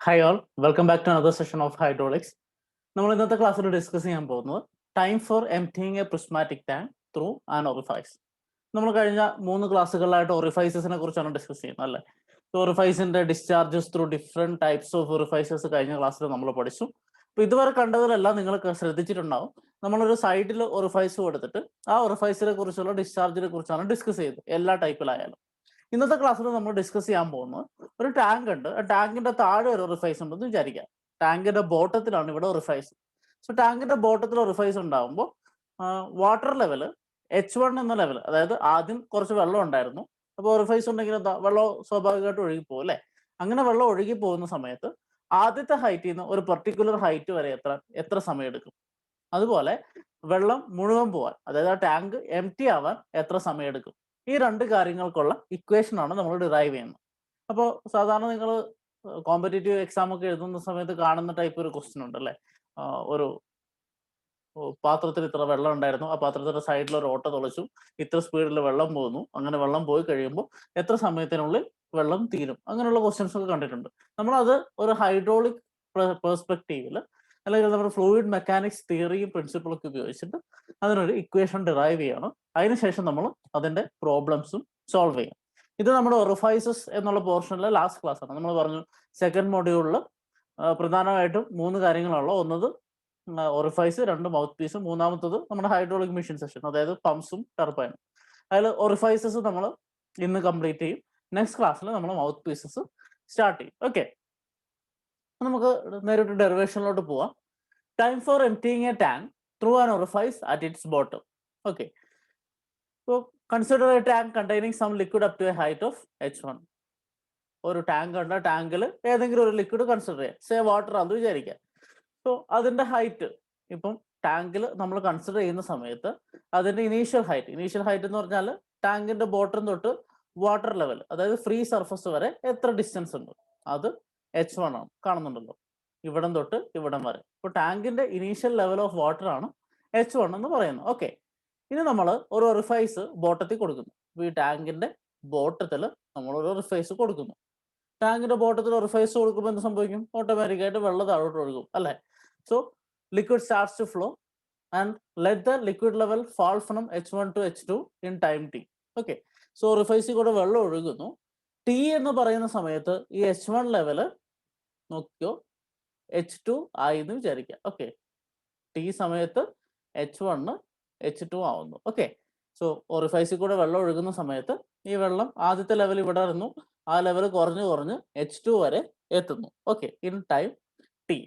Hi all, welcome back to another session of hydraulics. നമ്മൾ ഇന്നത്തെ ക്ലാസ്സിൽ ഡിസ്കസ് ചെയ്യാൻ പോകുന്നത് time for emptying a prismatic tank through an orifice. നമ്മൾ കഴിഞ്ഞ 3 ക്ലാസ്സുകളിലായിട്ട് ഓറിഫൈസസിനെ കുറിച്ചാണ് ഡിസ്കസ് ചെയ്യുന്നത് അല്ലേ. ഓറിഫൈസിന്റെ discharges through different types of orifices കഴിഞ്ഞ ക്ലാസ്സിൽ നമ്മൾ പഠിച്ചു. അപ്പൊ ഇതുവരെ കണ്ടതിലെല്ലാം നിങ്ങൾ ശ്രദ്ധിച്ചിട്ടുണ്ടാവും. നമ്മളൊരു സൈഡിൽ ഓറിഫൈസ് കൊടുത്തിട്ട് ആ ഓറിഫൈസിനെ കുറിച്ചുള്ള ഡിസ്ചാർജിനെ കുറിച്ചാണ് ഡിസ്കസ് ചെയ്തത്, എല്ലാ ടൈപ്പിലായാലും. ഇന്നത്തെ ക്ലാസ്സിൽ നമ്മൾ ഡിസ്കസ് ചെയ്യാൻ പോകുന്നത് ഒരു ടാങ്ക് ഉണ്ട്, ആ ടാങ്കിന്റെ താഴെ ഒരു ഓറിഫൈസ് ഉണ്ടെന്ന് വിചാരിക്കാം. ടാങ്കിന്റെ ബോട്ടത്തിലാണ് ഇവിടെ ഓറിഫൈസ്. സോ ടാങ്കിന്റെ ബോട്ടത്തിൽ ഓറിഫൈസ് ഉണ്ടാകുമ്പോൾ വാട്ടർ ലെവൽ H1 എന്ന ലെവൽ, അതായത് ആദ്യം കുറച്ച് വെള്ളം ഉണ്ടായിരുന്നു. അപ്പോൾ ഓറിഫൈസ് ഉണ്ടെങ്കിൽ എന്താ, വെള്ളം സ്വാഭാവികമായിട്ട് ഒഴുകി പോകും അല്ലെ. അങ്ങനെ വെള്ളം ഒഴുകി പോകുന്ന സമയത്ത് ആദ്യത്തെ ഹൈറ്റിൽ നിന്ന് ഒരു പെർട്ടിക്കുലർ ഹൈറ്റ് വരെ എത്ര സമയം എടുക്കും, അതുപോലെ വെള്ളം മുഴുവൻ പോവാൻ, അതായത് ആ ടാങ്ക് എംപ്റ്റി ആവാൻ എത്ര സമയം എടുക്കും, ഈ രണ്ട് കാര്യങ്ങൾക്കുള്ള ഇക്വേഷൻ ആണ് നമ്മൾ ഡിറൈവ് ചെയ്യുന്നത്. അപ്പോൾ സാധാരണ നിങ്ങൾ കോമ്പറ്റേറ്റീവ് എക്സാം ഒക്കെ എഴുതുന്ന സമയത്ത് കാണുന്ന ടൈപ്പ് ഒരു ക്വസ്റ്റ്യൻ ഉണ്ട് അല്ലേ. ഒരു പാത്രത്തിൽ ഇത്ര വെള്ളം ഉണ്ടായിരുന്നു, ആ പാത്രത്തിന്റെ സൈഡിൽ ഒരു ഓട്ട തുളച്ചു, ഇത്ര സ്പീഡിൽ വെള്ളം പോകുന്നു, അങ്ങനെ വെള്ളം പോയി കഴിയുമ്പോൾ എത്ര സമയത്തിനുള്ളിൽ വെള്ളം തീരും, അങ്ങനെയുള്ള ക്വസ്റ്റ്യൻസ് ഒക്കെ കണ്ടിട്ടുണ്ട്. നമ്മളത് ഒരു ഹൈഡ്രോളിക് പെർസ്പെക്റ്റീവിൽ അല്ലെങ്കിൽ നമ്മുടെ ഫ്ലൂയിഡ് മെക്കാനിക്സ് തിയറിയും പ്രിൻസിപ്പിളൊക്കെ ഉപയോഗിച്ചിട്ട് അതിനൊരു ഇക്വേഷൻ ഡിറൈവ് ചെയ്യണം. അതിനുശേഷം നമ്മൾ അതിന്റെ പ്രോബ്ലംസും സോൾവ് ചെയ്യും. ഇത് നമ്മുടെ ഒറിഫൈസസ് എന്നുള്ള പോർഷനിലെ ലാസ്റ്റ് ക്ലാസ് ആണ്. നമ്മൾ പറഞ്ഞു സെക്കൻഡ് മൊഡ്യൂളിൽ പ്രധാനമായിട്ടും 3 കാര്യങ്ങളുള്ള, ഒന്നത് ഒറിഫൈസ്, 2 മൗത്ത് പീസ്, മൂന്നാമത്തത് നമ്മുടെ ഹൈഡ്രോളിക് മെഷീൻ സെഷൻ, അതായത് പമ്പ്സും ടർബൈനും. അതിൽ ഒറിഫൈസസ് നമ്മൾ ഇന്ന് കംപ്ലീറ്റ് ചെയ്യും. നെക്സ്റ്റ് ക്ലാസ്സിൽ നമ്മൾ മൗത്ത് പീസസ് സ്റ്റാർട്ട് ചെയ്യും. ഓക്കെ, നമുക്ക് നേരിട്ട് ഡെറിവേഷനിലോട്ട് പോവാം. Time for emptying a tank through an orifice at its bottom. Okay, so consider a tank containing some liquid up to a height of H1. ഒരു tank ഉണ്ട്, ടാങ്കിൽ ഏതെങ്കിലും ഒരു ലിക്വിഡ് കൺസിഡർ ചെയ്യാം, സേ വാട്ടർ ആണെന്ന് വിചാരിക്കാം. സോ അതിന്റെ height, ഇപ്പം ടാങ്കിൽ നമ്മൾ കൺസിഡർ ചെയ്യുന്ന സമയത്ത് അതിന്റെ ഇനീഷ്യൽ ഹൈറ്റ് എന്ന് പറഞ്ഞാൽ ടാങ്കിന്റെ ബോട്ടം തൊട്ട് വാട്ടർ ലെവൽ, അതായത് ഫ്രീ സർഫസ് വരെ എത്ര ഡിസ്റ്റൻസ് ഉണ്ട്, അത് H1 ആണ്. കാണുന്നുണ്ടല്ലോ, ഇവിടം തൊട്ട് ഇവിടം വരെ. ഇപ്പൊ ടാങ്കിന്റെ ഇനീഷ്യൽ ലെവൽ ഓഫ് വാട്ടർ ആണ് H1 എന്ന് പറയുന്നത്. ഓക്കെ, ഇനി നമ്മൾ ഒരു ഒറിഫൈസ് ബോട്ടത്തിൽ കൊടുക്കുന്നു. ഈ ടാങ്കിന്റെ ബോട്ടത്തിൽ നമ്മൾ ഒരു ഒറിഫൈസ് കൊടുക്കുന്നു. ടാങ്കിന്റെ ബോട്ടത്തിൽ ഒറിഫൈസ് കൊടുക്കുമ്പോൾ എന്ത് സംഭവിക്കും? ഓട്ടോമാറ്റിക്കായിട്ട് വെള്ളം താഴോട്ട് ഒഴുകും അല്ലെ. So liquid starts to flow and let the liquid level fall from H1 to H2 in time T. Okay, so ഒറിഫൈസിൽ കൂടെ വെള്ളം ഒഴുകുന്നു. ടി എന്ന് പറയുന്ന സമയത്ത് ഈ H1 ലെവല് നോക്കിയോ H2 ആയി എന്ന് വിചാരിക്കുക. ഓക്കെ, ടി സമയത്ത് H1 H2 ആവുന്നു. ഓക്കെ, സോ ഒറിഫൈസിൽ കൂടെ വെള്ളം ഒഴുകുന്ന സമയത്ത് ഈ വെള്ളം ആദ്യത്തെ ലെവൽ ഇവിടെ ഇരുന്നു, ആ ലെവൽ കുറഞ്ഞ് കുറഞ്ഞ് H2 വരെ എത്തുന്നു. Okay, in time T.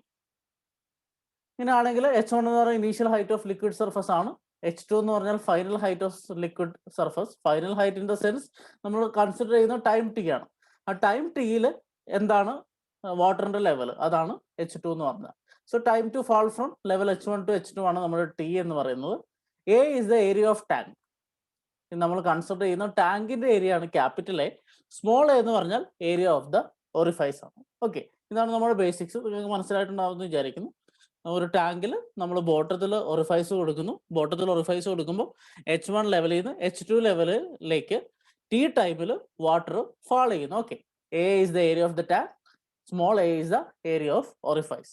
ഇങ്ങനെയാണെങ്കിൽ H1 എന്ന് പറയുന്ന initial height of liquid surface ആണ്, H2 എന്ന് പറഞ്ഞാൽ final height of liquid surface. Final height in the sense നമ്മൾ കൺസിഡർ ചെയ്യുന്ന ടൈം ടി ആണ്. ആ ടൈം ടിയിൽ എന്താണ് വാട്ടറിന്റെ ലെവൽ, അതാണ് H2 എന്ന് പറഞ്ഞത്. So time to fall from level H1 to H2 ആണ് നമ്മുടെ ടി എന്ന് പറയുന്നത്. A is the area of tank. നമ്മൾ കൺസിഡർ ചെയ്യുന്ന ടാങ്കിന്റെ ഏരിയ ആണ് ക്യാപിറ്റൽ എ. സ്മോൾ എ എന്ന് പറഞ്ഞാൽ ഏരിയ ഓഫ് ദ ഒറിഫൈസ് ആണ്. ഓക്കെ, ഇതാണ് നമ്മുടെ ബേസിക്സ്. നിങ്ങൾക്ക് മനസ്സിലായിട്ടുണ്ടാവുമെന്ന് വിചാരിക്കുന്നു. ഒരു ടാങ്കിൽ നമ്മൾ ബോട്ടത്തിൽ ഒറിഫൈസ് കൊടുക്കുന്നു. ബോട്ടത്തിൽ ഒറിഫൈസ് കൊടുക്കുമ്പോൾ H1 ലെവലിൽ നിന്ന് H2 ലെവലിലേക്ക് ടി ടൈമിൽ വാട്ടർ ഫാൾ ചെയ്യുന്നു. Okay, A is the area of the tank, small A is the area of orifice.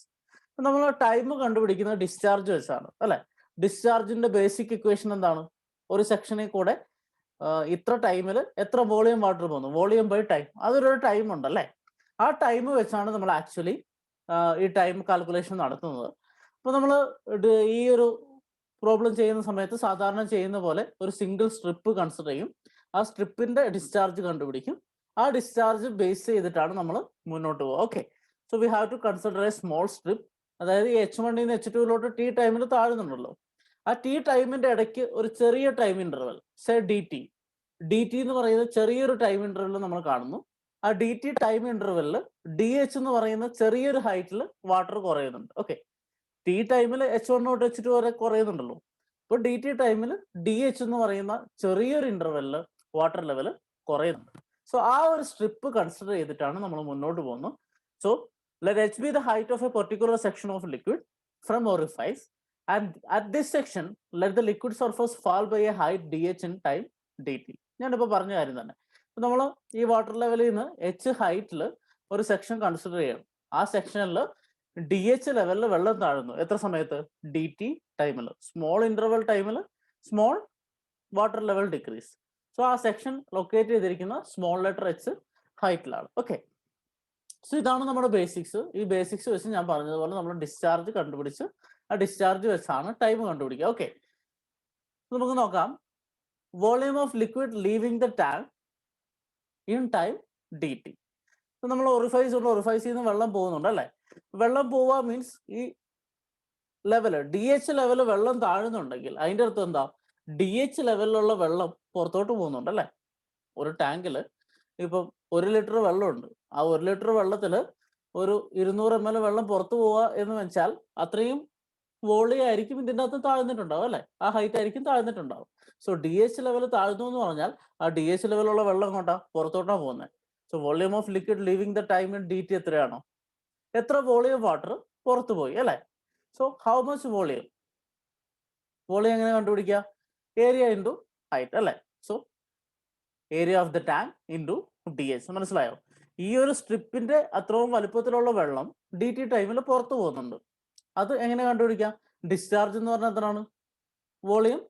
നമ്മൾ ടൈം കണ്ടുപിടിക്കുന്നത് ഡിസ്ചാർജ് വെച്ചാണ് അല്ലെ. ഡിസ്ചാർജിന്റെ ബേസിക് ഇക്വേഷൻ എന്താണ്? ഒരു സെക്ഷനിൽ കൂടെ ഇത്ര ടൈമിൽ എത്ര വോളിയം വാട്ടർ പോകുന്നു, വോളിയം ബൈ ടൈം, അതൊരു ടൈം ഉണ്ടല്ലേ. ആ ടൈം വെച്ചാണ് നമ്മൾ ആക്ച്വലി ഈ ടൈം കാൽക്കുലേഷൻ നടത്തുന്നത്. അപ്പോൾ നമ്മൾ ഈ ഒരു പ്രോബ്ലം ചെയ്യുന്ന സമയത്ത് സാധാരണ ചെയ്യുന്ന പോലെ ഒരു സിംഗിൾ സ്ട്രിപ്പ് കൺസിഡർ ചെയ്യും. ആ സ്ട്രിപ്പിന്റെ ഡിസ്ചാർജ് കണ്ടുപിടിക്കും. ആ ഡിസ്ചാർജ് ബേസ് ചെയ്തിട്ടാണ് നമ്മൾ മുന്നോട്ട് പോകുക. Okay, so we have to consider a small strip. അതായത് H1 നിന്ന് H2 ടി ടൈമിൽ താഴുന്നുണ്ടല്ലോ, ആ ടി ടൈമിന്റെ ഇടയ്ക്ക് ഒരു ചെറിയ time interval, say D T എന്ന് പറയുന്ന ചെറിയൊരു ടൈം ഇന്റർവെൽ നമ്മൾ കാണുന്നു. ആ ഡി ടി ടൈം ഇന്റർവെല്ലിൽ ഡി എച്ച് എന്ന് പറയുന്ന ചെറിയൊരു ഹൈറ്റിൽ വാട്ടർ കുറയുന്നുണ്ട്. ഓക്കെ, ടി ടൈമിൽ H1 തൊട്ട് H2 വരെ കുറയുന്നുണ്ടല്ലോ. അപ്പോൾ ഡി ടി ടൈമിൽ ഡി എച്ച് എന്ന് പറയുന്ന ചെറിയൊരു ഇന്റർവെല്ലിൽ വാട്ടർ ലെവൽ കുറയുന്നുണ്ട്. സോ ആ ഒരു സ്ട്രിപ്പ് കൺസിഡർ ചെയ്തിട്ടാണ് നമ്മൾ മുന്നോട്ട് പോകുന്നത്. So let H be the height of a particular section of liquid from orifice, and at this section let the liquid surface fall by a height dh in time dt. ഞാനിപ്പോൾ പറഞ്ഞ കാര്യം തന്നെ. നമ്മൾ ഈ വാട്ടർ ലെവലിൽ നിന്ന് H ഹൈറ്റിൽ ഒരു സെക്ഷൻ കൺസിഡർ ചെയ്യണം. ആ സെക്ഷനിൽ ഡി എച്ച് ലെവലിൽ വെള്ളം താഴുന്നു. എത്ര സമയത്ത്? ഡി ടി ടൈമിൽ. സ്മോൾ ഇന്റർവൽ ടൈമിൽ small water level decrease. So ആ സെക്ഷൻ ലൊക്കേറ്റ് ചെയ്തിരിക്കുന്ന സ്മോൾ ലെറ്റർ എച്ച് ഹൈറ്റിലാണ്. ഓക്കെ, സോ ഇതാണ് നമ്മുടെ ബേസിക്സ്. ഈ ബേസിക്സ് വെച്ച് ഞാൻ പറഞ്ഞതുപോലെ നമ്മൾ ഡിസ്ചാർജ് കണ്ടുപിടിച്ച് ആ ഡിസ്ചാർജ് വെച്ചാണ് ടൈം കണ്ടുപിടിക്കുക. ഓക്കെ, നമുക്ക് നോക്കാം. Volume of liquid leaving the tank in time D T. നമ്മൾ ഒറിഫൈസിൽ നിന്ന് വെള്ളം പോകുന്നുണ്ട് അല്ലേ? വെള്ളം പോവുക മീൻസ് ഈ ലെവല് ഡി എച്ച് ലെവല് വെള്ളം താഴുന്നുണ്ടെങ്കിൽ അതിൻ്റെ അർത്ഥം എന്താ? ഡി എച്ച് ലെവലിലുള്ള വെള്ളം പുറത്തോട്ട് പോകുന്നുണ്ട് അല്ലേ? ഒരു ടാങ്കിൽ ഇപ്പം 1 ലിറ്റർ വെള്ളമുണ്ട്. ആ 1 ലിറ്റർ വെള്ളത്തിൽ ഒരു 200 ml വെള്ളം പുറത്തു പോവുക എന്ന് വെച്ചാൽ അത്രയും വോളിയം ആയിരിക്കും ഇതിൻ്റെ അകത്ത് താഴ്ന്നിട്ടുണ്ടാവും അല്ലേ? ആ ഹൈറ്റ് ആയിരിക്കും താഴ്ന്നിട്ടുണ്ടാവും. സോ ഡി എച്ച് ലെവൽ താഴ്ന്നു എന്ന് പറഞ്ഞാൽ ആ ഡി എച്ച് ലെവലുള്ള വെള്ളം കൊണ്ടാ പുറത്തോട്ടാണ് പോകുന്നത്. So volume of liquid leaving the time in D T എത്രയാണോ? എത്ര വോളിയം വാട്ടർ പുറത്തു പോയി അല്ലേ? So how much volume? Volume എങ്ങനെ കണ്ടുപിടിക്കുക? ഏരിയ ഇൻറ്റു ഹൈറ്റ് അല്ലേ? So area of the tank into D H. മനസ്സിലായോ? ഈ ഒരു സ്ട്രിപ്പിന്റെ അത്രയും വലുപ്പത്തിലുള്ള വെള്ളം ഡി ടി ടൈമിൽ പുറത്തു പോകുന്നുണ്ട്. അത് എങ്ങനെ കണ്ടുപിടിക്കാം? ഡിസ്ചാർജ് എന്ന് പറഞ്ഞാൽ എത്രയാണ്? വോളിയം.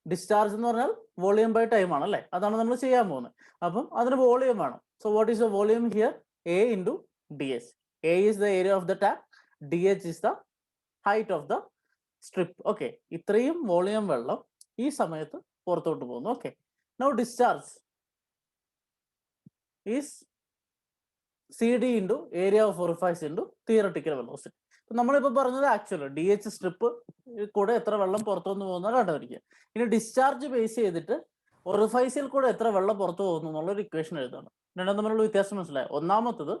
ഡിസ്ചാർജ് എന്ന് പറഞ്ഞാൽ വോളിയം ബൈ ടൈം ആണ് അല്ലേ? അതാണ് നമ്മൾ ചെയ്യാൻ പോകുന്നത്. അപ്പം അതിന് വോളിയം വേണം. So what is the volume here? A into D H. A is the area of the tank, D H is the height of the strip. Okay, ഇത്രയും വോളിയം വെള്ളം ഈ സമയത്ത് പുറത്തോട്ട് പോകുന്നു. Okay, now discharge is C D into area of orifice into theoretical velocity. നമ്മളിപ്പോൾ പറഞ്ഞത് actual D H strip കൂടെ എത്ര വെള്ളം പുറത്തുനിന്ന് പോകുന്ന കണ്ടുപിടിക്കുക. ഇനി ഡിസ്ചാർജ് ബേസ് ചെയ്തിട്ട് ഒറിഫൈസിൽ കൂടെ എത്ര വെള്ളം പുറത്തു പോകുന്നു എന്നുള്ളൊരു ഇക്വേഷൻ എഴുതണം. രണ്ടും തമ്മിലുള്ള വ്യത്യാസം മനസ്സിലായി? ഒന്നാമത്തത്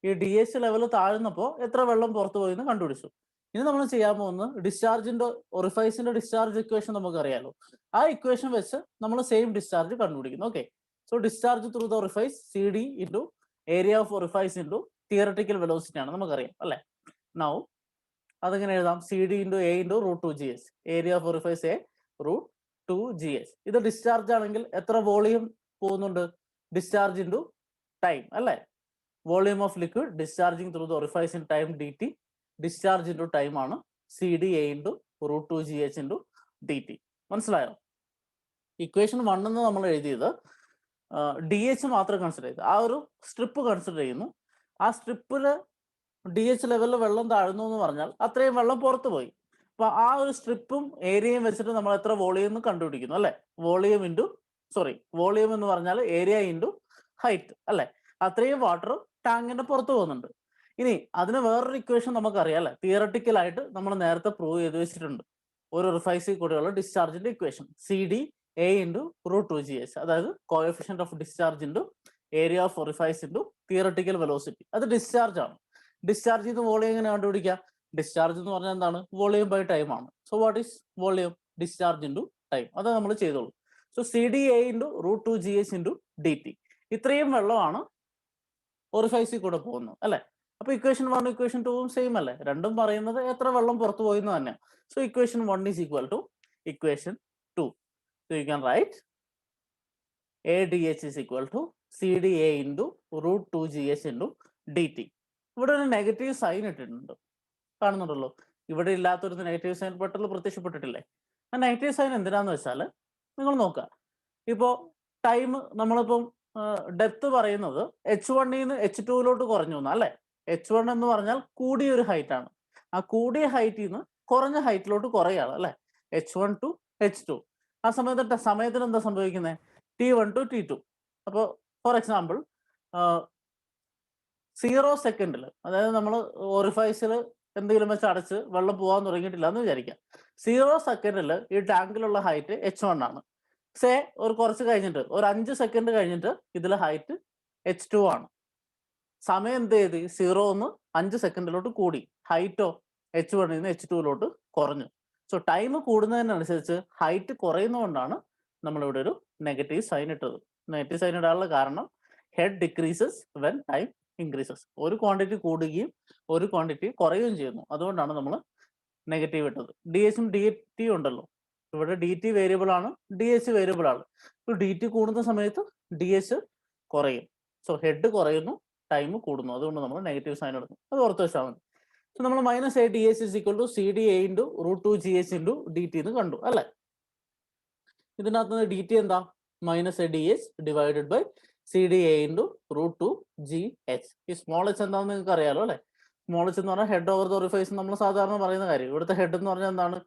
ഈ ഡി എച്ച് ലെവൽ താഴ്ന്നപ്പോൾ എത്ര വെള്ളം പുറത്തു പോയി എന്ന് കണ്ടുപിടിച്ചു. ഇനി നമ്മൾ ചെയ്യാൻ പോകുന്നത് ഡിസ്ചാർജിന്റെ ഒറിഫൈസിന്റെ ഡിസ്ചാർജ് ഇക്വേഷൻ നമുക്കറിയാലോ. ആ ഇക്വേഷൻ വെച്ച് നമ്മൾ സെയിം ഡിസ്ചാർജ് കണ്ടുപിടിക്കുന്നു. Okay, so discharge through the orifice C D into area of orifice into theoretical velocity ആണ് നമുക്കറിയാം അല്ലേ? നൗ അതെങ്ങനെ എഴുതാം? C D into A into root 2 G H. Area of orifice A root 2 G H. ഇത് discharge ആണെങ്കിൽ എത്ര volume പോകുന്നുണ്ട്? Discharge into time അല്ലേ? Volume of liquid discharging through the orifice in time D T. Discharge into time ആണ് C D A into root 2 G H into D T. മനസ്സിലായോ? Equation 1 എന്ന് നമ്മൾ എഴുതിയത് ഡി എച്ച് മാത്രം consider ചെയ്ത് ആ ഒരു സ്ട്രിപ്പ് കൺസിഡർ ചെയ്യുന്നു. ആ സ്ട്രിപ്പിൽ ഡി എച്ച് ലെവലിൽ വെള്ളം താഴ്ന്നു എന്ന് പറഞ്ഞാൽ അത്രയും വെള്ളം പുറത്തു പോയി. അപ്പൊ ആ ഒരു സ്ട്രിപ്പും ഏരിയയും വെച്ചിട്ട് നമ്മൾ എത്ര വോളിയം എന്ന് കണ്ടുപിടിക്കുന്നു അല്ലെ? വോളിയം എന്ന് പറഞ്ഞാൽ ഏരിയ ഇൻറ്റു ഹൈറ്റ് അല്ലെ? അത്രയും വാട്ടർ ടാങ്കിന്റെ പുറത്ത് പോകുന്നുണ്ട്. ഇനി അതിന് വേറൊരു ഇക്വേഷൻ നമുക്കറിയാം അല്ലെ? തിയറട്ടിക്കൽ ആയിട്ട് നമ്മൾ നേരത്തെ പ്രൂവ് ചെയ്ത് വെച്ചിട്ടുണ്ട്. ഒരു റിഫൈസിൽ കൂടെയുള്ള ഡിസ്ചാർജിന്റെ equation C D A into root 2 G H, അതായത് coefficient of discharge into area of orifice into theoretical velocity. അത് ഡിസ്ചാർജ് ആണ്. ഡിസ്ചാർജ് ചെയ്ത് വോളിയം എങ്ങനെ കണ്ടുപിടിക്കുക? ഡിസ്ചാർജ് എന്ന് പറഞ്ഞാൽ എന്താണ്? വോളിയം ബൈ ടൈം ആണ്. So what is volume? Discharge into time. അത് നമ്മൾ ചെയ്തോളൂ. So C D A into root 2 G H into D T. ഇത്രയും വെള്ളമാണ് ഒറിഫൈസിൽ കൂടെ പോകുന്നത് അല്ലെ? അപ്പൊ ഇക്വേഷൻ 1 ഇക്വേഷൻ 2 സെയിം അല്ലേ? രണ്ടും പറയുന്നത് എത്ര വെള്ളം പുറത്തു പോയി എന്ന് തന്നെയാണ്. So equation 1 is equal to equation 2. So you can write A D H is equal to C D A into root 2 G H into D T. ഇവിടെ ഒരു നെഗറ്റീവ് സൈൻ ഇട്ടിട്ടുണ്ട്, കാണുന്നുണ്ടല്ലോ. ഇവിടെ ഇല്ലാത്തൊരു നെഗറ്റീവ് സൈൻ പെട്ടെന്ന് പ്രത്യക്ഷപ്പെട്ടിട്ടില്ലേ? ആ നെഗറ്റീവ് സൈൻ എന്തിനാന്ന് വെച്ചാൽ നിങ്ങൾ നോക്കുക. ഇപ്പോൾ ടൈം നമ്മളിപ്പം ഡെപ്ത് പറയുന്നത് H1 H2 കുറഞ്ഞു എന്നാ അല്ലെ? H1 എന്ന് പറഞ്ഞാൽ കൂടിയൊരു ഹൈറ്റ് ആണ്. ആ കൂടിയ ഹൈറ്റിൽ നിന്ന് കുറഞ്ഞ ഹൈറ്റിലോട്ട് കുറയാണ് അല്ലെ? H1 to H2. ആ സമയത്തിന് എന്താ സംഭവിക്കുന്നത്? T1 to T2. അപ്പോൾ ഫോർ എക്സാമ്പിൾ 0 സെക്കൻഡിൽ, അതായത് നമ്മൾ ഒറിഫൈസിൽ എന്തെങ്കിലും വെച്ച് അടച്ച് വെള്ളം പോകാൻ തുടങ്ങിയിട്ടില്ല എന്ന് വിചാരിക്കാം. 0 സെക്കൻഡിൽ ഈ ടാങ്കിലുള്ള ഹൈറ്റ് H1 ആണ്. സേ ഒരു കുറച്ച് കഴിഞ്ഞിട്ട് ഒരു 5 സെക്കൻഡ് കഴിഞ്ഞിട്ട് ഇതിലെ ഹൈറ്റ് H2 ആണ്. സമയം എന്ത് ചെയ്ത് 0 ഒന്ന് 5 സെക്കൻഡിലോട്ട് കൂടി, ഹൈറ്റോ H1 H2 കുറഞ്ഞു. സോ ടൈം കൂടുന്നതിനനുസരിച്ച് ഹൈറ്റ് കുറയുന്നതുകൊണ്ടാണ് നമ്മളിവിടെ ഒരു നെഗറ്റീവ് സൈൻ ഇട്ടത്. നെഗറ്റീവ് സൈൻ ഇടാനുള്ള കാരണം head decreases when time increases. ഒരു ക്വാണ്ടിറ്റി കൂടുകയും ഒരു ക്വാണ്ടിറ്റി കുറയുകയും ചെയ്യുന്നു. അതുകൊണ്ടാണ് നമ്മൾ നെഗറ്റീവ് ഇട്ടത്. ഡി എച്ചും ഡി ടി ഉണ്ടല്ലോ, ഇവിടെ ഡി ടി വേരിയബിൾ ആണ്, ഡി എച്ച് വേരിയബിൾ ആണ്. ഡി ടി കൂടുന്ന സമയത്ത് ഡി എച്ച് കുറയും. സോ ഹെഡ് കുറയുന്നു, ടൈം കൂടുന്നു. അതുകൊണ്ട് നമ്മൾ നെഗറ്റീവ് സൈൻ എടുക്കും. അത് ഓർത്ത് വെച്ചാൽ മതി. സോ നമ്മൾ minus A D H is equal to C D A into root two G H into D T എന്ന് കണ്ടു അല്ലേ? ഇതിനകത്ത് നിന്ന് ഡി ടി എന്താ? Minus A D H divided by C D A into root two G H. ഈ small H എന്താണെന്ന് നിങ്ങൾക്ക് അറിയാലോ അല്ലേ? സ്മോൾ എച്ച് എന്ന് പറഞ്ഞാൽ ഹെഡ് ഓവർ ദ ഓറിഫൈസ് നമ്മൾ സാധാരണ പറയുന്ന കാര്യം. ഇവിടുത്തെ ഹെഡ് എന്ന് പറഞ്ഞാൽ എന്താണ്?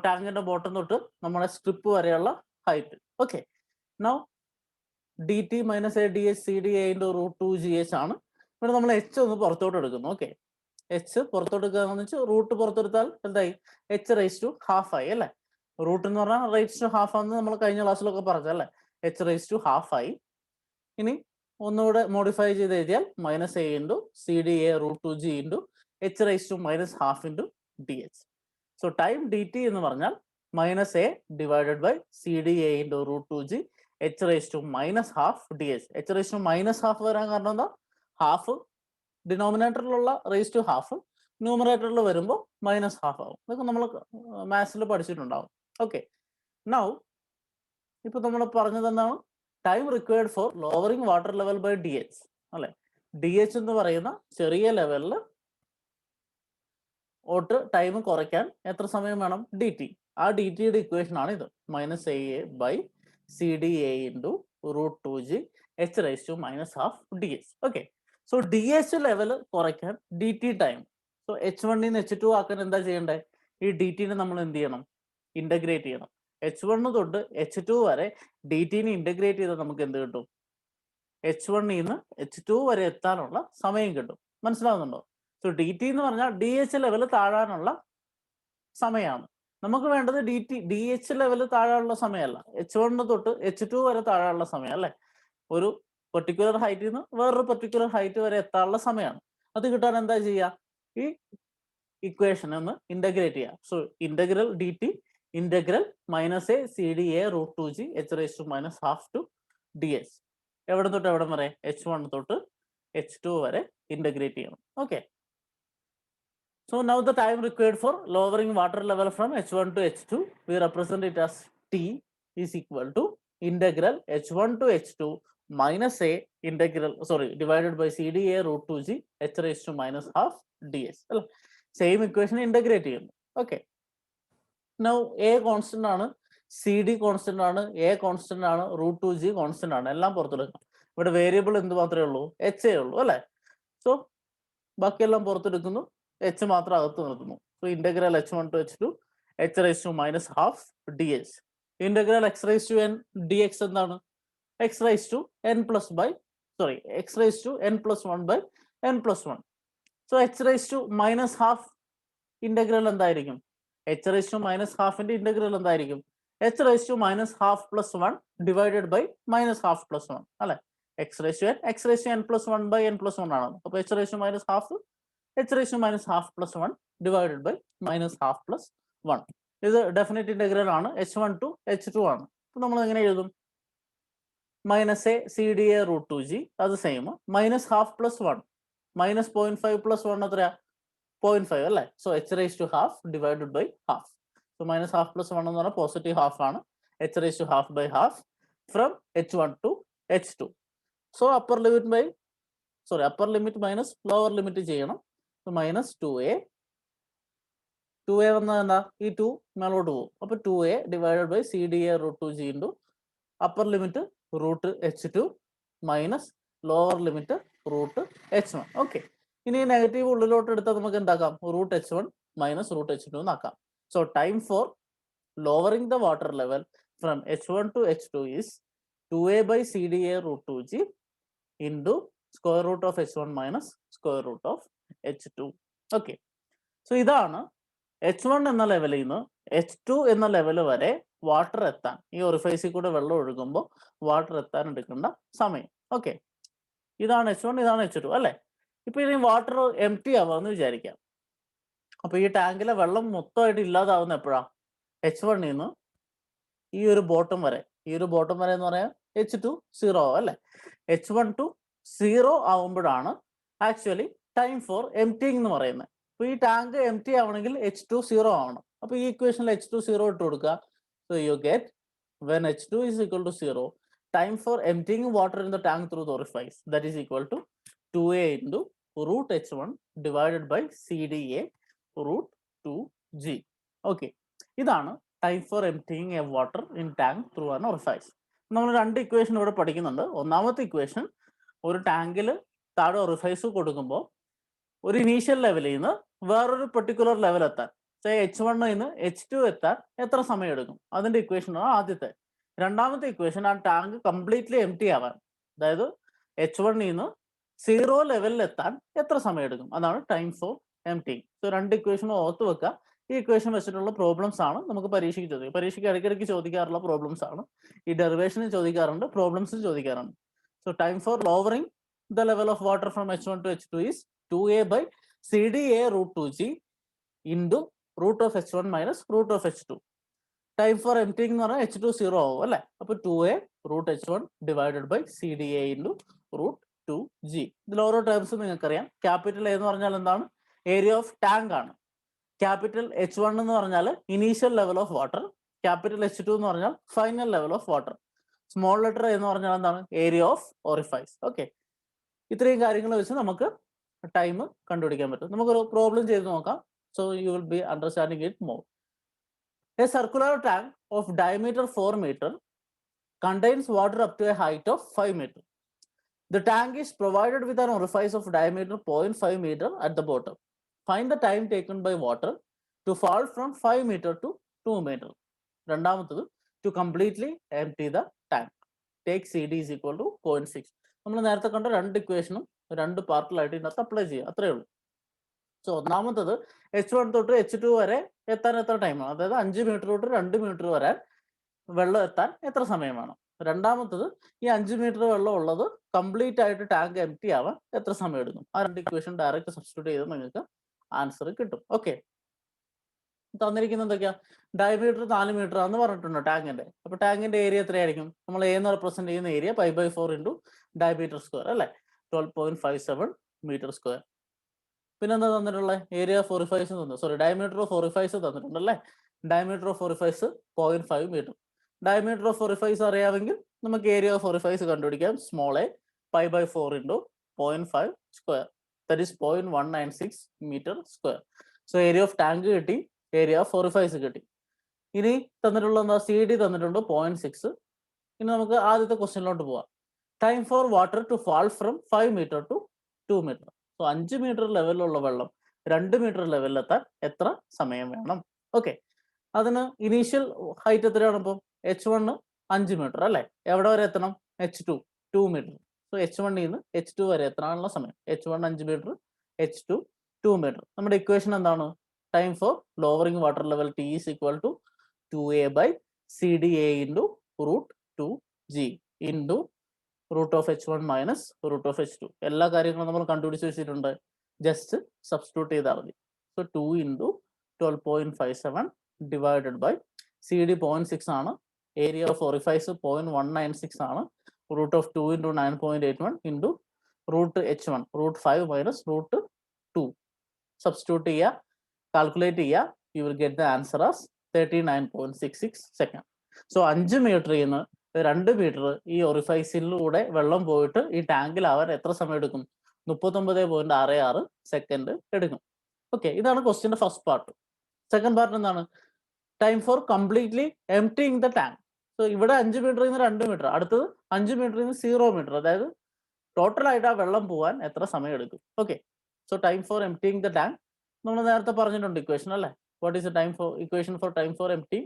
ടാങ്കിന്റെ ബോട്ടം തൊട്ട് നമ്മുടെ സ്ട്രിപ്പ് വരെയുള്ള height. Okay, now D T minus A D H C D A into root two G H ആണ്. ഇവിടെ നമ്മൾ എച്ച് ഒന്ന് പുറത്തോട്ട് എടുക്കുന്നു. ഓക്കെ, എച്ച് പുറത്തോട്ട് എടുക്കുകയെന്ന് വെച്ചാൽ റൂട്ട് പുറത്തെടുത്താൽ എന്തായി? എച്ച് റൈസ് ടു ഹാഫ് ആയി അല്ലേ? റൂട്ട് എന്ന് പറഞ്ഞാൽ റൈസ് ടു ഹാഫ് ആണെന്ന് നമ്മൾ കഴിഞ്ഞ ക്ലാസ്സിലൊക്കെ പറഞ്ഞു അല്ലേ? എച്ച് റൈസ് ടു ഹാഫ് ആയി. ഇനി ഒന്നുകൂടെ മോഡിഫൈ ചെയ്ത് എഴുതിയാൽ minus A into C D A root two G into H raise to minus half into D H. So time D T എന്ന് പറഞ്ഞാൽ minus A divided by C D A into root two G H raise to minus half D H. H raise to minus half വരാൻ കാരണം എന്താ? Half ഡിനോമിനേറ്ററിലുള്ള raise to half ന്യൂമറേറ്ററിൽ വരുമ്പോൾ minus half ആവും. ഇതൊക്കെ നമ്മൾ മാത്സിൽ പഠിച്ചിട്ടുണ്ടാവും. ഓക്കെ, നൗ ഇപ്പൊ നമ്മൾ പറഞ്ഞത് എന്താണ്? Time required for lowering water level by D H അല്ലെ? ഡി എച്ച് എന്ന് പറയുന്ന ചെറിയ ലെവലിൽ ഓട്ട് ടൈം കുറയ്ക്കാൻ എത്ര സമയം വേണം? D T. ആ ഡി ടിയുടെ ഇക്വേഷൻ ആണ് ഇത്. Minus A A by C D A into root two G H raise to minus half D H. Okay, so D H level കുറയ്ക്കാൻ D T time. So H വണ്ണിൽ നിന്ന് H to ആക്കാൻ എന്താ ചെയ്യേണ്ടത്? ഈ D ടിനെ നമ്മൾ എന്ത് ചെയ്യണം? ഇന്റഗ്രേറ്റ് ചെയ്യണം. എച്ച് വണ്ണ് തൊട്ട് എച്ച് ടു വരെ ഡി ടിനെ ഇന്റഗ്രേറ്റ് ചെയ്താൽ നമുക്ക് എന്ത് കിട്ടും? എച്ച് വണ്ണിൽ നിന്ന് എച്ച് ടു വരെ എത്താനുള്ള സമയം കിട്ടും. മനസ്സിലാവുന്നുണ്ടോ? സോ ഡി ടി എന്ന് പറഞ്ഞാൽ ഡി എച്ച് ലെവൽ താഴാനുള്ള സമയമാണ്. നമുക്ക് വേണ്ടത് ഡി എച്ച് ലെവൽ താഴാനുള്ള സമയമല്ല, എച്ച് വണ്ണ് തൊട്ട് എച്ച് ടു വരെ താഴാനുള്ള സമയം അല്ലേ? ഒരു പെർട്ടിക്കുലർ ഹൈറ്റിൽ നിന്ന് വേറൊരു പെർട്ടിക്കുലർ ഹൈറ്റ് വരെ എത്താനുള്ള സമയമാണ്. അത് കിട്ടാൻ എന്താ ചെയ്യുക? ഈ ഇക്വേഷൻ ഒന്ന് ഇന്റഗ്രേറ്റ് ചെയ്യുക. So integral D T integral minus A C D A root two G H raise to minus half two D H. എവിടെ തൊട്ട് എവിടെ വരെ? എച്ച് വൺ തൊട്ട് എച്ച് ടു വരെ ഇന്റഗ്രേറ്റ് ചെയ്യണം. Okay, so now the time required for lowering water level from H1 to H2, we represent it as T is equal to integral H1 to H2 minus A divided by CdA root 2G H raised to minus half ds. Same equation integrate ചെയ്യുന്നു. Okay, now A constant ആണ്, CD constant ആണ്, A constant ആണ്, root 2G constant ആണ്. എല്ലാം പുറത്തെടുക്കാം. ഇവിടെ variable എന്ത് മാത്രമേ ഉള്ളൂ? H ഉള്ളൂ അല്ലേ? സോ ബാക്കിയെല്ലാം പുറത്തെടുക്കുന്നു, എച്ച് മാത്രം അകത്ത് നിർത്തുന്നു. So integral H one to H two H raise to minus half D H. Integral X raise to N D X എന്താണ്? X raise to N plus N plus one by N plus one. So H raise to minus half integral എന്തായിരിക്കും? H raise to minus ഹാഫിന്റെ integral എന്തായിരിക്കും? H raise to minus half plus one divided by minus half plus one അല്ലെ? X raise to N plus one by N plus one ആണ്. അപ്പൊ H raise to minus half h raised to minus half plus 1 divided by minus half plus 1. ഇത് definite integral ആണ്, H one to H two ആണ്. അപ്പൊ നമ്മൾ എങ്ങനെ എഴുതും? Minus A C D A root two G, അത് same, minus half plus one, minus 0.5 plus one എത്രയാ? 0.5 അല്ലേ? So H raise to half divided by half. So minus half plus one എന്ന് പറഞ്ഞാൽ പോസിറ്റീവ് ഹാഫ് ആണ്. H raise to half by half from H one to H two. So upper limit minus lower limit ചെയ്യണം. Minus 2a വന്നാൽ എന്താ? ഈ 2 മേലോട്ട് പോകും. അപ്പൊ 2a divided by C D A root two G into upper limit root H two minus lower limit root H one. Okay, ഇനി negative ഉള്ളിലോട്ട് എടുത്താൽ നമുക്ക് എന്താക്കാം? Root H one minus root H two എന്നാക്കാം. So time for lowering the water level from H one to H two is 2a by C D A root two G into square root of H one minus square root of H two. Okay, so ഇതാണ് H one എന്ന ലെവലിൽ നിന്ന് H two എന്ന level വരെ water എത്താൻ, ഈ ഒറിഫൈസിൽ കൂടെ വെള്ളം ഒഴുകുമ്പോൾ വാട്ടർ എത്താൻ എടുക്കേണ്ട സമയം. ഓക്കെ, ഇതാണ് എച്ച് വൺ, ഇതാണ് എച്ച് ടു അല്ലേ? ഇപ്പൊ ഇനി വാട്ടർ എം ടി ആവാന്ന് വിചാരിക്കാം. അപ്പൊ ഈ ടാങ്കിലെ വെള്ളം മൊത്തമായിട്ട് ഇല്ലാതാവുന്ന എപ്പോഴാ? എച്ച് വണ്ണിൽ നിന്ന് ഈ ഒരു ബോട്ടം വരെ എന്ന് പറയാം എച്ച് ടു സീറോ അല്ലേ? എച്ച് വൺ ടു സീറോ ആവുമ്പോഴാണ് ആക്ച്വലി ടൈം ഫോർ എംറ്റിങ് എന്ന് പറയുന്നത്. അപ്പൊ ഈ ടാങ്ക് എം ടി ആവണമെങ്കിൽ എച്ച് ടു സീറോ ആവണം. അപ്പൊ ഈ ഇക്വേഷനിൽ എച്ച് ടു സീറോ ഇട്ട് കൊടുക്കുക. So you get when H two is equal to zero time for emptying water in the tank through the orifice, that is equal to 2a into root h1 divided by cdA root 2g. Okay, ഇതാണ് time for emptying a water in tank through an orifice. നമ്മൾ രണ്ട് equation ഇവിടെ പഠിക്കുന്നുണ്ട്. ഒന്നാമത്തെ equation, ഒരു ടാങ്കിൽ താഴെ orifice കൊടുക്കുമ്പോൾ ഒരു ഇനീഷ്യൽ ലെവലിൽ നിന്ന് വേറൊരു പെർട്ടിക്കുലർ ലെവൽ എത്താൻ, H1 നിന്ന് H2 എത്താൻ എത്ര സമയം എടുക്കും, അതിന്റെ ഇക്വേഷനാണ് ആദ്യത്തെ. രണ്ടാമത്തെ ഇക്വേഷൻ, ആ ടാങ്ക് കംപ്ലീറ്റ്ലി എംപ്റ്റി ആവാൻ, അതായത് H1 നിന്ന് 0 ലെവലിൽ എത്താൻ എത്ര സമയം എടുക്കും, അതാണ് ടൈം ഫോർ എംപ്റ്റിങ്. സോ രണ്ട് ഇക്വേഷൻ ഓർത്ത് വെക്കുക. ഈ ഇക്വേഷൻ വെച്ചിട്ടുള്ള പ്രോബ്ലംസ് ആണ് നമുക്ക് പരീക്ഷയ്ക്ക് ചോദിക്കുക. പരീക്ഷയ്ക്ക് ഇടയ്ക്കിടയ്ക്ക് ചോദിക്കാറുള്ള പ്രോബ്ലംസ് ആണ്. ഈ ഡെറിവേഷനും ചോദിക്കാറുണ്ട്, പ്രോബ്ലംസും ചോദിക്കാറുണ്ട്. So time for lowering the level of water from H1 to H2 is 2a by CdA root 2g into root of H1 minus root of H2. Time for emptying എന്ന് പറഞ്ഞാൽ H2 0 ആവും അല്ലേ. അപ്പോൾ 2a root H1 divided by CdA into root 2g. ഇതിൽ ഓരോ terms നിങ്ങൾക്കറിയാം. Capital A എന്ന് പറഞ്ഞാൽ എന്താണ്, ഏരിയ ഓഫ് ടാങ്ക് ആണ്. ക്യാപിറ്റൽ H1 എന്ന് പറഞ്ഞാൽ initial level of water. Capital H2 എന്ന് പറഞ്ഞാൽ final level of water. Small letter എന്ന് പറഞ്ഞാൽ എന്താണ്, ഏരിയ ഓഫ് ഓറിഫൈസ്. ഓക്കെ, ഇത്രയും കാര്യങ്ങൾ വെച്ച് നമുക്ക് ടൈം കണ്ടുപിടിക്കാൻ പറ്റും. നമുക്കൊരു പ്രോബ്ലം ചെയ്ത് നോക്കാം. So you will be understanding it more. A circular tank of diameter 4 meter contains water up to a height of 5 meter. The tank is provided with an orifice of diameter 0.5 meter at the bottom. Find the time taken by water to fall from 5 meter to 2 meter. രണ്ടാമത്തത്, to completely empty the tank. Take CD is equal to 0.6. നമ്മൾ നേരത്തെ കണ്ട രണ്ട് ഇക്വേഷനും രണ്ട് പാർട്ടിലായിട്ട് ഇതിനകത്ത് apply ചെയ്യുക, അത്രേ ഉള്ളൂ. സോ ഒന്നാമത്തത് H1 തൊട്ട് H2 വരെ എത്താൻ എത്ര ടൈമാണ്, അതായത് 5 മീറ്റർ തൊട്ട് 2 മീറ്റർ വരാൻ വെള്ളം എത്താൻ എത്ര സമയം വേണം. രണ്ടാമത്തത്, ഈ 5 മീറ്റർ വെള്ളം ഉള്ളത് കംപ്ലീറ്റ് ആയിട്ട് ടാങ്ക് എംപ്റ്റി ആവാൻ എത്ര സമയം എടുക്കും. ആ രണ്ട് ഇക്വേഷൻ ഡയറക്റ്റ് സബ്സ്റ്റിറ്റ്യൂട്ട് ചെയ്ത് നിങ്ങൾക്ക് ആൻസർ കിട്ടും. ഓക്കെ, തന്നിരിക്കുന്നത് എന്തൊക്കെയാ, ഡയമീറ്റർ 4 മീറ്റർ ആണെന്ന് പറഞ്ഞിട്ടുണ്ട് ടാങ്കിന്റെ. അപ്പൊ ടാങ്കിന്റെ ഏരിയ എത്രയായിരിക്കും, നമ്മൾ എന്ന് റെപ്രസെന്റ് ചെയ്യുന്ന ഏരിയ π/4 ഇൻറ്റു ഡയമീറ്റർ സ്ക്വയർ അല്ലെ, 12.57 മീറ്റർ സ്ക്വയർ. പിന്നെന്താ തന്നിട്ടുള്ളത്, ഏരിയ ഓഫ് ഓറിഫൈസ് തന്നു, സോറി ഡയമീറ്റർ ഓഫ് ഓറിഫൈസ് തന്നിട്ടുണ്ട് അല്ലേ. Diameter of orifice 0.5 metre. Diameter of orifice അറിയാമെങ്കിൽ നമുക്ക് ഏരിയ ഓഫ് ഓറിഫൈസ് കണ്ടുപിടിക്കാം. Small A π/4 into 0.5 square, that is 0.196 metre square. So area of tank കിട്ടി, area of orifice കിട്ടി. ഇനി തന്നിട്ടുള്ള എന്താ, CD തന്നിട്ടുണ്ട് 0.6. ഇനി നമുക്ക് ആദ്യത്തെ ക്വസ്റ്റ്യനിലോട്ട് പോവാം. Time for water to fall from 5 meter to 2 meter. So 5 meter ലെവലിലുള്ള വെള്ളം 2 മീറ്റർ ലെവലിലെത്താൻ എത്ര സമയം വേണം. ഓക്കെ, അതിന് ഇനീഷ്യൽ ഹൈറ്റ് എത്രയാണ്, ഇപ്പം H1 5 മീറ്റർ അല്ലേ, എവിടെ വരെ എത്തണം, H2 2 മീറ്റർ. സോ H1 നിന്ന് H2 വരെ എത്താനുള്ള സമയം, H1 5 മീറ്റർ, H2 2 മീറ്റർ. നമ്മുടെ ഇക്വേഷൻ എന്താണ്, time for lowering water level T is equal to 2a by CdA into root 2g into root of H1 minus root of H2. എല്ലാ കാര്യങ്ങളും നമ്മൾ കണ്ടുപിടിച്ച് വെച്ചിട്ടുണ്ട്, ജസ്റ്റ് സബ്സ്റ്റിറ്റ്യൂട്ട് ചെയ്താൽ മതി. So 2 into 12.57 divided by CD 0.6 ആണ്, area of orifice 0.196 ആണ്, root of 2 into 9.81 into root H1 root 5 minus root 2. Substitute ചെയ്യുക, കാൽക്കുലേറ്റ് ചെയ്യുക, you will get the answer as 39.66 second. So 5 മീറ്ററിൽ നിന്ന് 2 മീറ്റർ ഈ ഒറിഫൈസിലൂടെ വെള്ളം പോയിട്ട് ഈ ടാങ്കിലാവാൻ എത്ര സമയം എടുക്കും, 39.66 സെക്കൻഡ് എടുക്കും. ഓക്കെ, ഇതാണ് ക്വസ്റ്റ്യന്റെ ഫസ്റ്റ് പാർട്ട്. സെക്കൻഡ് പാർട്ട് എന്താണ്, time for completely emptying the tank. So ഇവിടെ 5 മീറ്ററിൽ നിന്ന് 2 മീറ്റർ, അടുത്തത് 5 മീറ്ററിൽ നിന്ന് 0 മീറ്റർ, അതായത് ടോട്ടലായിട്ട് ആ വെള്ളം പോകാൻ എത്ര സമയം എടുക്കും. Okay, so time for emptying the tank നമ്മൾ നേരത്തെ പറഞ്ഞിട്ടുണ്ട് ഇക്വേഷൻ അല്ലേ. What is the time for equation for time for empty,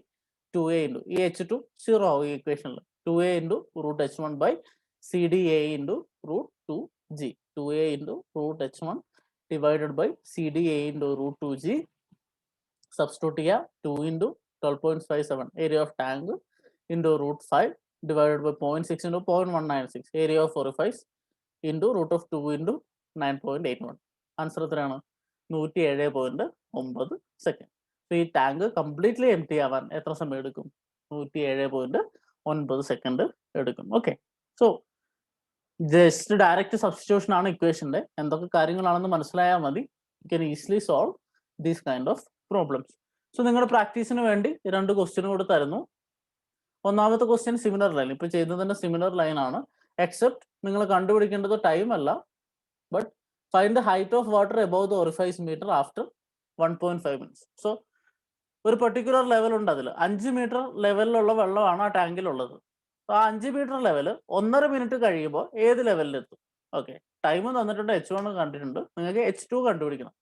2a into ഈ H2 0 ആവും ഈ ഇക്വേഷനിൽ, 2a into root H1 by CdA into root 2g. 2a into root H1 divided by CdA into root 2g. Substitute ചെയ്യുക, 2 into 12.57 area of tank into root 5 divided by 0.6 into 0.196 area of orifice into root of 2 into 9.81. Answer എത്രയാണ്, 107.9 second. So ഈ tank completely empty ആവാൻ എത്ര സമയം എടുക്കും, 107.9 second എടുക്കും. Okay, so just direct substitution ആണ് ഇക്വേഷന്റെ, എന്തൊക്കെ കാര്യങ്ങളാണെന്ന് മനസ്സിലായാൽ മതി. You can easily solve these kind of problems. So നിങ്ങളുടെ പ്രാക്ടീസിന് വേണ്ടി 2 ക്വസ്റ്റ്യൻ കൂടെ തരുന്നു. ഒന്നാമത്തെ ക്വസ്റ്റ്യൻ സിമിലർ ലൈൻ, ഇപ്പൊ ചെയ്തതിന്റെ സിമിലർ ലൈൻ ആണ്, എക്സെപ്റ്റ് നിങ്ങൾ കണ്ടുപിടിക്കേണ്ടത് ടൈം അല്ല, but find the height of water above the orifice meter after 1.5 minutes. So ഒരു പെർട്ടിക്കുലർ ലെവൽ ഉണ്ട്, അതിൽ 5 മീറ്റർ ലെവലിലുള്ള വെള്ളമാണ് ആ ടാങ്കിലുള്ളത്. ആ 5 മീറ്റർ ലെവൽ 1.5 മിനിറ്റ് കഴിയുമ്പോൾ ഏത് ലെവലിലെത്തും? ഓക്കെ, ടൈം തന്നിട്ടുണ്ട്, H1 കണ്ടിട്ടുണ്ട്, നിങ്ങൾക്ക് H2 കണ്ടുപിടിക്കണം.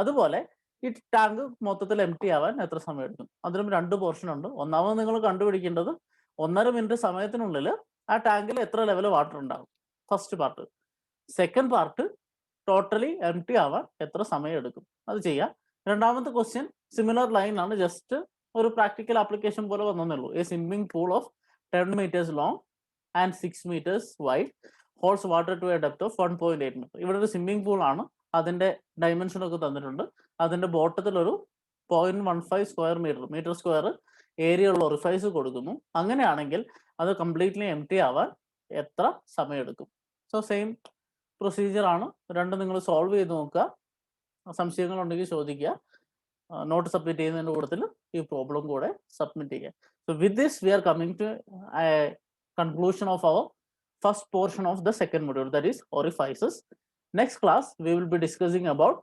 അതുപോലെ ഈ ടാങ്ക് മൊത്തത്തിൽ എം ടി ആവാൻ എത്ര സമയം എടുക്കും? അതിലും 2 പോർഷൻ ഉണ്ട്. ഒന്നാമത് നിങ്ങൾ കണ്ടുപിടിക്കേണ്ടത് 1.5 മിനിറ്റ് സമയത്തിനുള്ളിൽ ആ ടാങ്കിൽ എത്ര ലെവൽ വാട്ടർ ഉണ്ടാകും, first part. Second part totally empty ആവാൻ എത്ര സമയം എടുക്കും, അത് ചെയ്യാം. രണ്ടാമത്തെ ക്വസ്റ്റ്യൻ സിമിലർ ലൈൻ ആണ്, ജസ്റ്റ് ഒരു പ്രാക്ടിക്കൽ ആപ്ലിക്കേഷൻ പോലെ വന്നേ ഉള്ളൂ. A swimming pool of 10 meters long and 6 meters wide holds water to a depth of 1.8 meter. ഇവിടെ ഒരു സ്വിമ്മിംഗ് പൂൾ ആണ്, അതിന്റെ ഡയമെൻഷൻ ഒക്കെ തന്നിട്ടുണ്ട്. അതിന്റെ ബോട്ടത്തിൽ ഒരു 0.15 മീറ്റർ സ്ക്വയർ ഏരിയ ഉള്ള ഒറിഫൈസ് കൊടുക്കുന്നു. അങ്ങനെയാണെങ്കിൽ അത് കംപ്ലീറ്റ്ലി എം ടി ആവാൻ എത്ര സമയം എടുക്കും? സോ സെയിം പ്രൊസീജിയർ ആണ്, രണ്ടും നിങ്ങൾ സോൾവ് ചെയ്ത് നോക്കുക. സംശയങ്ങൾ ഉണ്ടെങ്കിൽ ചോദിക്കുക. നോട്ട് സബ്മിറ്റ് ചെയ്യുന്നതിന്റെ കൂട്ടത്തിൽ ഈ പ്രോബ്ലം കൂടെ സബ്മിറ്റ് ചെയ്യുക. So with this we are coming to conclusion of our first portion of the second module, that is orifices. Next class we will be discussing about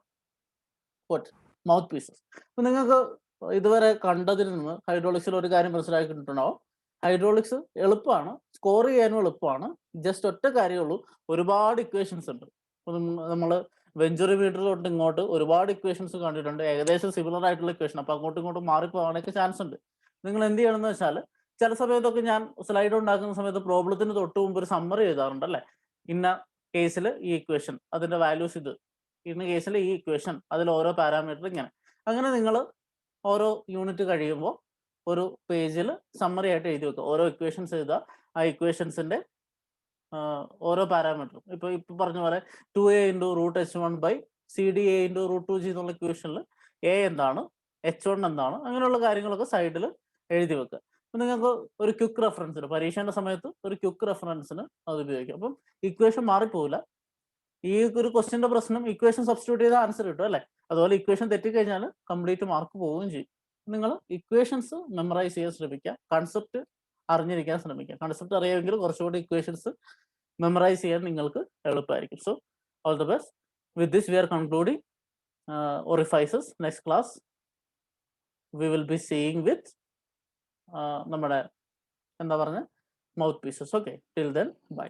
what? Mouth pieces. അപ്പോൾ നിങ്ങൾക്ക് ഇതുവരെ കണ്ടതിൽ നിന്ന് ഹൈഡ്രോളിക്സിൽ ഒരു കാര്യം മനസ്സിലാക്കിയിട്ടുണ്ടാവും. Hydraulics എളുപ്പമാണ്, score ചെയ്യാനും എളുപ്പമാണ്. ജസ്റ്റ് ഒറ്റ കാര്യമുള്ളൂ, ഒരുപാട് ഇക്വേഷൻസ് ഉണ്ട്. നമ്മൾ വെഞ്ചുറി മീറ്റർ തൊട്ട് ഇങ്ങോട്ട് ഒരുപാട് ഇക്വേഷൻസ് കണ്ടിട്ടുണ്ട്, ഏകദേശം സിമിലർ ആയിട്ടുള്ള ഇക്വേഷൻ. അപ്പോൾ അങ്ങോട്ടും ഇങ്ങോട്ടും മാറിപ്പോകാനൊക്കെ ചാൻസ് ഉണ്ട്. നിങ്ങൾ എന്ത് ചെയ്യണമെന്ന് വെച്ചാൽ, ചില സമയത്തൊക്കെ ഞാൻ സ്ലൈഡ് ഉണ്ടാക്കുന്ന സമയത്ത് പ്രോബ്ലത്തിന് തൊട്ട് മുമ്പ് ഒരു സമ്മറി എഴുതാറുണ്ട് അല്ലേ. ഇന്ന കേസിൽ ഈ ഇക്വേഷൻ, അതിന്റെ വാല്യൂസ് ഇത്, ഇന്ന കേസിൽ ഈ ഇക്വേഷൻ, അതിൽ ഓരോ പാരാമീറ്റർ ഇങ്ങനെ. അങ്ങനെ നിങ്ങൾ ഓരോ യൂണിറ്റ് കഴിയുമ്പോൾ ഒരു പേജിൽ സമ്മറി ആയിട്ട് എഴുതി വെക്കുക. ഓരോ ഇക്വേഷൻസ് എഴുതുക, ആ ഇക്വേഷൻസിന്റെ ഓരോ പാരാമീറ്ററും. ഇപ്പൊ പറഞ്ഞ പോലെ 2a × √H1/CdA × √2g എന്നുള്ള ഇക്വേഷനിൽ a എന്താണ്, H1 എന്താണ്, അങ്ങനെയുള്ള കാര്യങ്ങളൊക്കെ സൈഡിൽ എഴുതി വെക്കുക. അപ്പൊ നിങ്ങൾക്ക് ഒരു ക്വിക്ക് റെഫറൻസിന്, പരീക്ഷേന്റെ സമയത്ത് ഒരു ക്വിക്ക് റെഫറൻസിന് അത് ഉപയോഗിക്കാം. അപ്പം ഇക്വേഷൻ മാറിപ്പോവില്ല. ഈ ഒരു ക്വസ്റ്റ്യന്റെ പ്രശ്നം ഇക്വേഷൻ സബ്സ്റ്റിറ്റ്യൂട്ട് ചെയ്ത ആൻസർ കിട്ടും അല്ലേ. അതുപോലെ ഇക്വേഷൻ തെറ്റിക്കഴിഞ്ഞാൽ കംപ്ലീറ്റ് മാർക്ക് പോവുകയും ചെയ്യും. നിങ്ങൾ ഇക്വേഷൻസ് മെമ്മറൈസ് ചെയ്യാൻ ശ്രമിക്കുക, കൺസെപ്റ്റ് അറിഞ്ഞിരിക്കാൻ ശ്രമിക്കുക. കൺസെപ്റ്റ് അറിയാമെങ്കിൽ കുറച്ചുകൂടി ഇക്വേഷൻസ് മെമ്മറൈസ് ചെയ്യാൻ നിങ്ങൾക്ക് എളുപ്പമായിരിക്കും. So all the best. With this we are concluding orifices. Next class we will be seeing with നമ്മുടെ എന്താ പറഞ്ഞ mouth pieces. Okay, till then by.